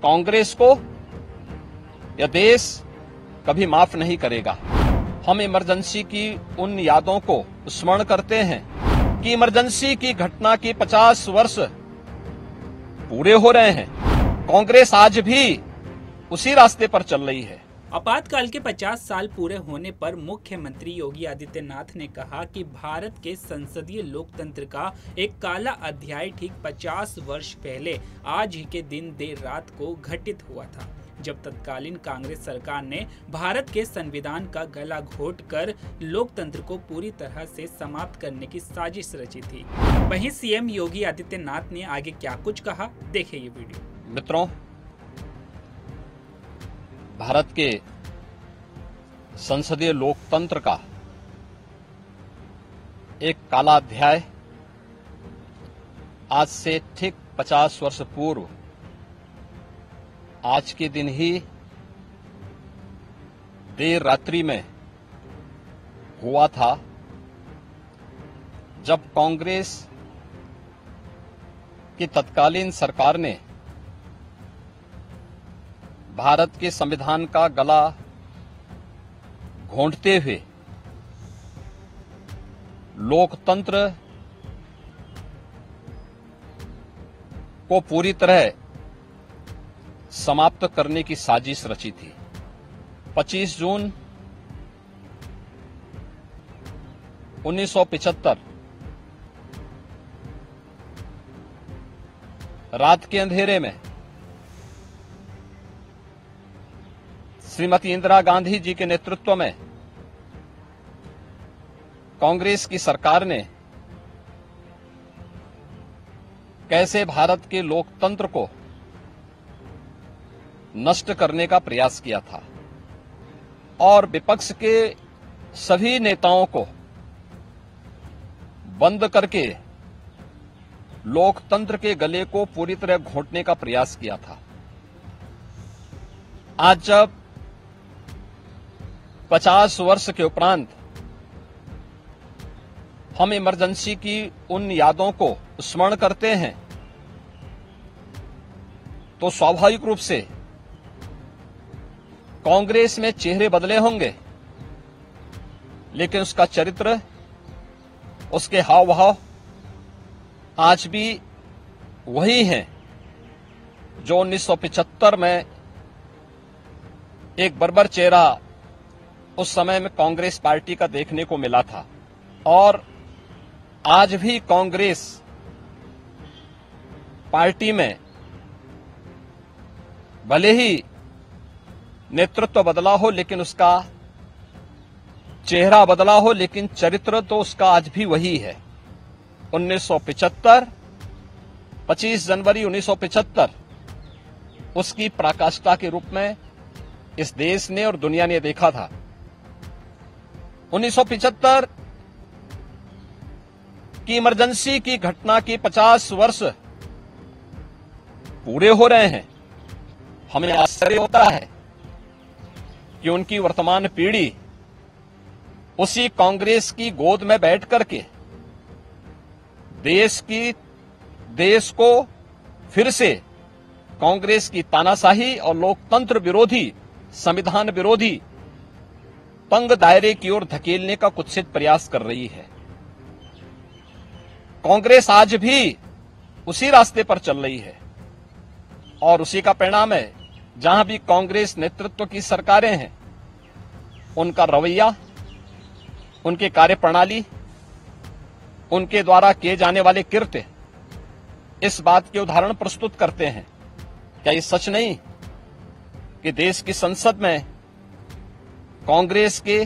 कांग्रेस को यह देश कभी माफ नहीं करेगा। हम इमरजेंसी की उन यादों को स्मरण करते हैं कि इमरजेंसी की घटना की 50 वर्ष पूरे हो रहे हैं। कांग्रेस आज भी उसी रास्ते पर चल रही है। आपातकाल के 50 साल पूरे होने पर मुख्यमंत्री योगी आदित्यनाथ ने कहा कि भारत के संसदीय लोकतंत्र का एक काला अध्याय ठीक 50 वर्ष पहले आज ही के दिन देर रात को घटित हुआ था, जब तत्कालीन कांग्रेस सरकार ने भारत के संविधान का गला घोंटकर लोकतंत्र को पूरी तरह से समाप्त करने की साजिश रची थी। वहीं सीएम योगी आदित्यनाथ ने आगे क्या कुछ कहा, देखिए ये वीडियो। मित्रों, भारत के संसदीय लोकतंत्र का एक काला अध्याय आज से ठीक 50 वर्ष पूर्व आज के दिन ही देर रात्रि में हुआ था, जब कांग्रेस की तत्कालीन सरकार ने भारत के संविधान का गला घोंटते हुए लोकतंत्र को पूरी तरह समाप्त करने की साजिश रची थी। 25 जून 1975 रात के अंधेरे में श्रीमती इंदिरा गांधी जी के नेतृत्व में कांग्रेस की सरकार ने कैसे भारत के लोकतंत्र को नष्ट करने का प्रयास किया था और विपक्ष के सभी नेताओं को बंद करके लोकतंत्र के गले को पूरी तरह घोंटने का प्रयास किया था। आज जब 50 वर्ष के उपरांत हम इमरजेंसी की उन यादों को स्मरण करते हैं, तो स्वाभाविक रूप से कांग्रेस में चेहरे बदले होंगे, लेकिन उसका चरित्र, उसके हाव भाव आज भी वही हैं जो 1975 में एक बर्बर चेहरा उस समय में कांग्रेस पार्टी का देखने को मिला था। और आज भी कांग्रेस पार्टी में भले ही नेतृत्व बदला हो, लेकिन उसका चेहरा बदला हो, लेकिन चरित्र तो उसका आज भी वही है। 1975 25 जनवरी 1975 उसकी पराकाष्ठा के रूप में इस देश ने और दुनिया ने देखा था। 1975 की इमरजेंसी की घटना की 50 वर्ष पूरे हो रहे हैं। हमें आश्चर्य होता है कि उनकी वर्तमान पीढ़ी उसी कांग्रेस की गोद में बैठ करके देश को फिर से कांग्रेस की तानाशाही और लोकतंत्र विरोधी, संविधान विरोधी तंग दायरे की ओर धकेलने का कुत्सित प्रयास कर रही है। कांग्रेस आज भी उसी रास्ते पर चल रही है और उसी का परिणाम है। जहां भी कांग्रेस नेतृत्व की सरकारें हैं, उनका रवैया, उनकी कार्यप्रणाली, उनके द्वारा किए जाने वाले कृत्य इस बात के उदाहरण प्रस्तुत करते हैं। क्या ये सच नहीं कि देश की संसद में कांग्रेस के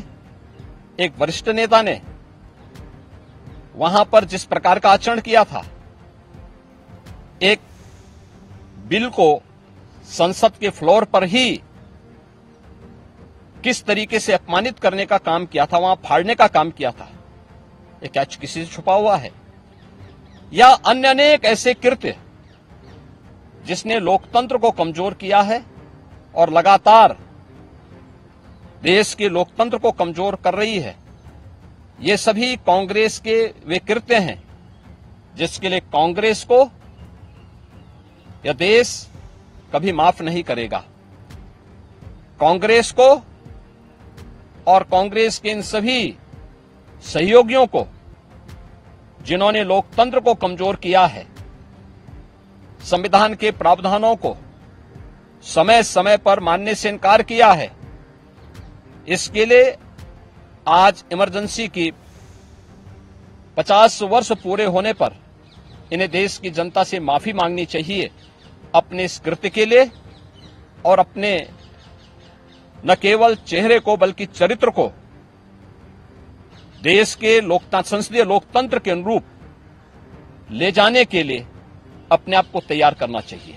एक वरिष्ठ नेता ने वहां पर जिस प्रकार का आचरण किया था, एक बिल को संसद के फ्लोर पर ही किस तरीके से अपमानित करने का काम किया था, वहां फाड़ने का काम किया था, ये क्या किसी से छुपा हुआ है? या अन्य अनेक ऐसे कृत्य जिसने लोकतंत्र को कमजोर किया है और लगातार देश के लोकतंत्र को कमजोर कर रही है, ये सभी कांग्रेस के वे कृत्य हैं जिसके लिए कांग्रेस को यह देश कभी माफ नहीं करेगा। कांग्रेस को और कांग्रेस के इन सभी सहयोगियों को जिन्होंने लोकतंत्र को कमजोर किया है, संविधान के प्रावधानों को समय समय पर मानने से इनकार किया है, इसके लिए आज इमरजेंसी की 50 वर्ष पूरे होने पर इन्हें देश की जनता से माफी मांगनी चाहिए अपने इस कृत्य के लिए और अपने न केवल चेहरे को बल्कि चरित्र को देश के संसदीय लोकतंत्र के अनुरूप ले जाने के लिए अपने आप को तैयार करना चाहिए।